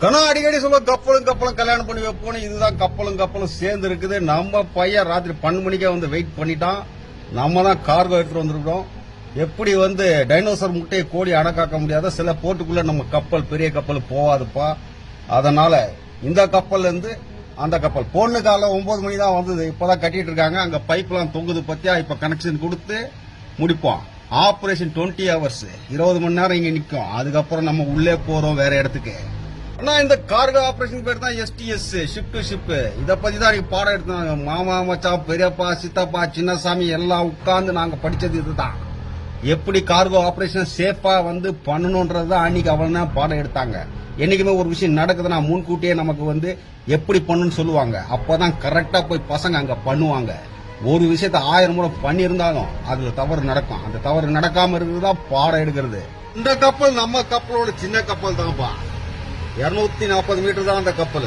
கனா அடிக்கடி சொல்ல கப்பலும் கல்யாணம் பண்ணி வைப்போம். இதுதான் கப்பலும் சேர்ந்து இருக்குது. நம்ம பையன் ராத்திரி 12 மணிக்கே வந்து வெயிட் பண்ணிட்டான். நம்ம தான் கார்கோ எடுத்துட்டு வந்திருக்கோம். எப்படி டைனோசர் முட்டையை கோழி அடக்காக்க முடியாத சில போட்டுக்குள்ள நம்ம கப்பல் பெரிய கப்பல் போவாதுப்பா. அதனால இந்த கப்பல்ல இருந்து அந்த கப்பல் பொண்ணு கால 9 மணி தான் வந்தது. இப்பதான் கட்டிட்டு இருக்காங்க. அங்க பைப் எல்லாம் தொங்குது பத்தியா. இப்ப கனெக்ஷன் கொடுத்து முடிப்போம். ஆபரேஷன் 20 ஹவர்ஸ் 20 மணி நேரம் இங்க நிக்கும். அதுக்கப்புறம் நம்ம உள்ளே போறோம் வேற இடத்துக்கு. ஆனா இந்த கார்கோ ஆபரேஷன் பேர் தான் STS, ஷிப் டு ஷிப். இத பத்தி தான் நீங்க பாடம் எடுத்தாங்க. மாமா மச்சான் பெரியப்பா சித்தப்பா சின்னசாமி எல்லாம் உட்கார்ந்து நாங்க படிச்சது இதுதான். எப்படி கார்கோ ஆபரேஷன் சேஃபா பண்ணணும்ன்றதுதான் அன்னைக்கு அவ்வளவு பாடம் எடுத்தாங்க. என்னைக்குமே ஒரு விஷயம் நடக்குதுன்னா முன்கூட்டியே நமக்கு எப்படி பண்ணணும்னு சொல்லுவாங்க. அப்பதான் கரெக்டா போய் பசங்க அங்க பண்ணுவாங்க. ஒரு விஷயத்த 1000 முறை பண்ணியிருந்தாலும் அதுல தவறு நடக்கும். அந்த தவறு நடக்காம இருக்கிறதுதான் பாடம் எடுக்கிறது. இந்த கப்பல் நம்ம கப்பலோட சின்ன கப்பல் தான்ப்பா. 240 மீட்டர் தான் அந்த கப்பல்.